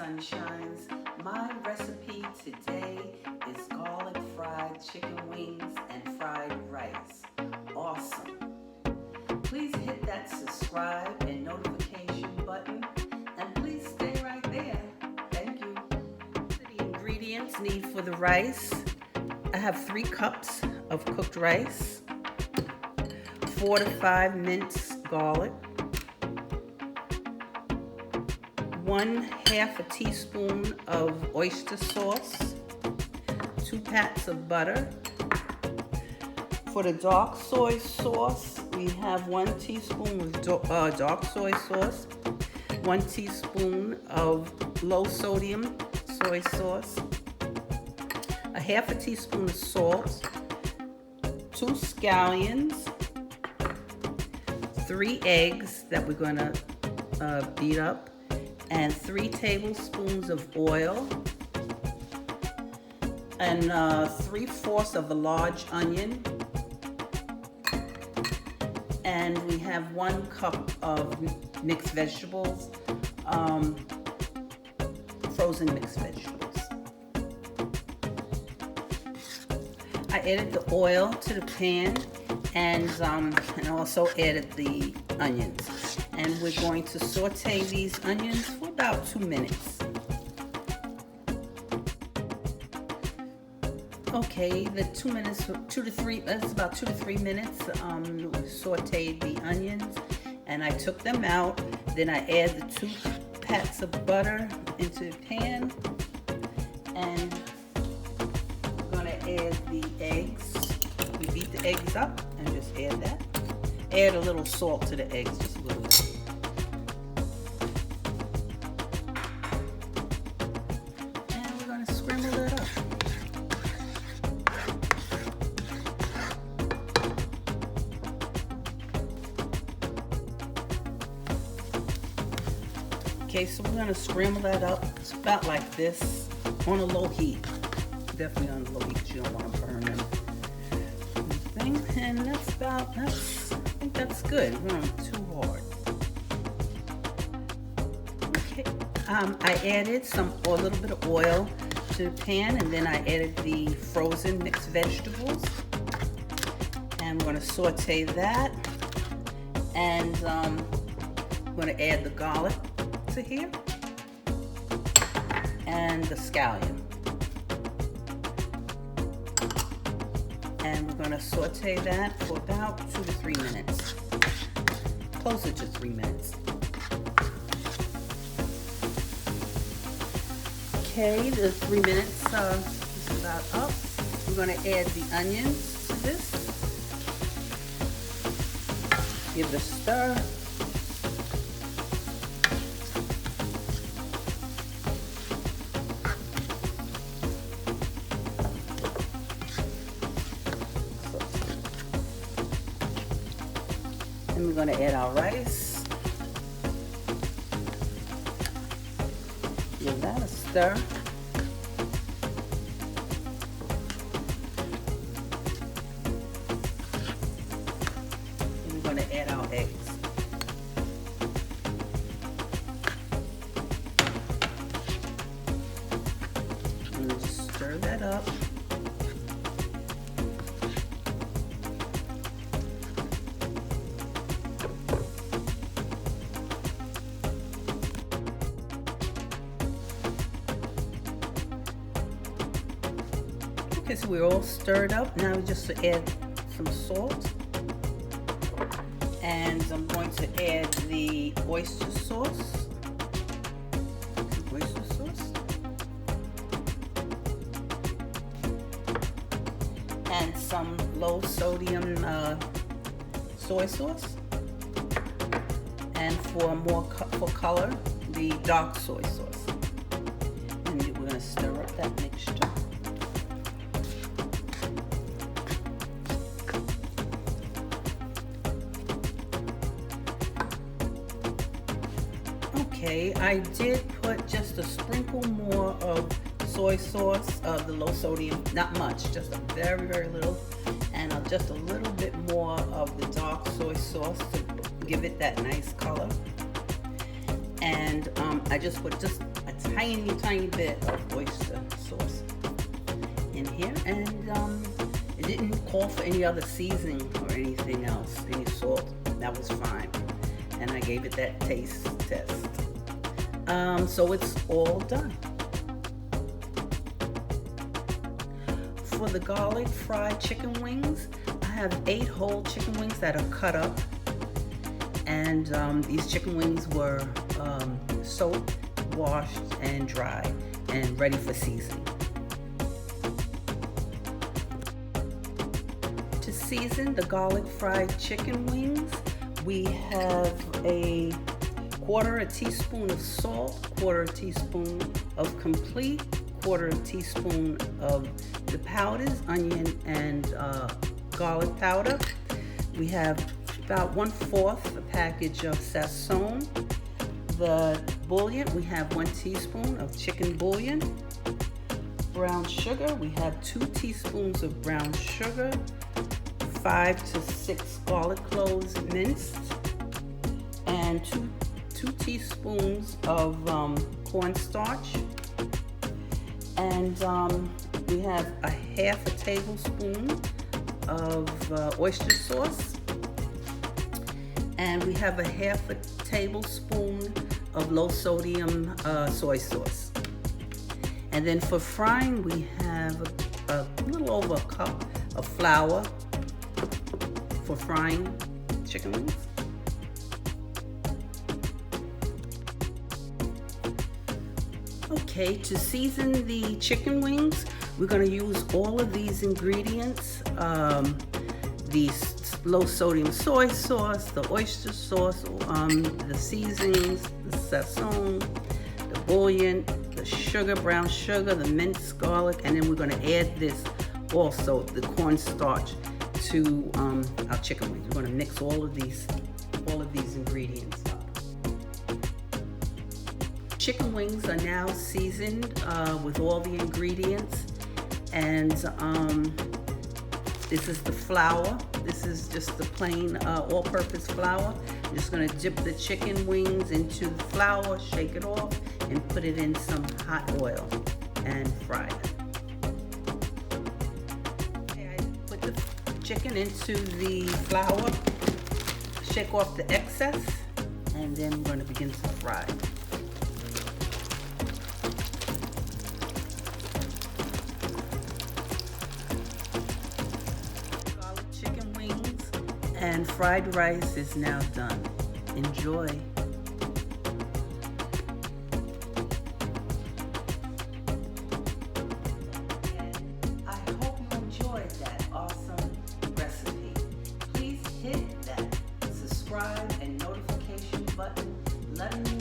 sunshines. My recipe today is garlic fried chicken wings and fried rice. Awesome. Please hit that subscribe and notification button, and please stay right there. Thank you. The ingredients needed for the rice. I have 3 cups of cooked rice, 4 to 5 minced garlic, 1/2 teaspoon of oyster sauce, 2 pats of butter. For the dark soy sauce, we have 1 teaspoon of dark soy sauce, 1 teaspoon of low sodium soy sauce, 1/2 teaspoon of salt, 2 scallions, 3 eggs that we're going to beat up, and 3 tablespoons of oil, and 3/4 of a large onion, and we have 1 cup of mixed vegetables, frozen mixed vegetables. I added the oil to the pan, and also added the onions. And we're going to saute these onions for about 2 minutes. Okay, the 2 minutes, 2 to 3, that's about 2 to 3 minutes. Sauteed the onions, and I took them out. Then I add the 2 pats of butter into the pan, and I'm gonna add the eggs. We beat the eggs up and just add that. Add a little salt to the eggs, just a little bit. And we're going to scramble that up. Okay, so we're going to scramble that up. It's about like this on a low heat. Definitely on a low heat because you don't want to burn them. And that's about, I think that's good. Not too hard. Okay, I added a little bit of oil to the pan, and then I added the frozen mixed vegetables, and we're going to saute that, and I'm going to add the garlic to here, and the scallion. And we're going to saute that for about 2 to 3 minutes, closer to 3 minutes. Okay, the 3 minutes is about up. We're going to add the onions to this. Give it a stir. And we're going to add our rice. Give that a stir. And we're going to add our eggs. And we'll just stir that up. Okay, so we're all stirred up. Now we just add some salt. And I'm going to add the oyster sauce. Oyster sauce. And some low sodium soy sauce. And for for color, the dark soy sauce. And we're going to stir up that mixture. Okay, I did put just a sprinkle more of soy sauce, the low sodium, not much, just a very, very little, and just a little bit more of the dark soy sauce to give it that nice color. And I just put just a tiny bit of oyster sauce in here, and it didn't call for any other seasoning or anything else, any salt. That was fine, and I gave it that taste test. So it's all done. For the garlic fried chicken wings, I have 8 whole chicken wings that are cut up, and these chicken wings were soaked, washed, and dried, and ready for seasoning. To season the garlic fried chicken wings, we have a 1/4 teaspoon of salt, 1/4 teaspoon of complete, 1/4 teaspoon of the powders, onion and garlic powder. We have about 1/4 a package of Sazon. The bouillon, we have 1 teaspoon of chicken bouillon. Brown sugar, we have 2 teaspoons of brown sugar, 5 to 6 garlic cloves minced, and 2 teaspoons of corn starch, and we have a 1/2 tablespoon of oyster sauce, and we have a 1/2 tablespoon of low sodium soy sauce. And then for frying, we have a little over a cup of flour for frying chicken wings. Okay, to season the chicken wings, we're going to use all of these ingredients. These low sodium soy sauce, the oyster sauce, the seasonings, the Sazon, the bouillon, the sugar, brown sugar, the minced garlic, and then we're going to add this also, the corn starch, to our chicken wings. We're going to mix all of these ingredients up. Chicken wings are now seasoned with all the ingredients, and this is the flour. This is just the plain all-purpose flour. I'm just going to dip the chicken wings into the flour, shake it off, and put it in some hot oil and fry it. Okay, I put the chicken into the flour, shake off the excess, and then we're going to begin to fry. And fried rice is now done. Enjoy. I hope you enjoyed that awesome recipe. Please hit that subscribe and notification button. Let me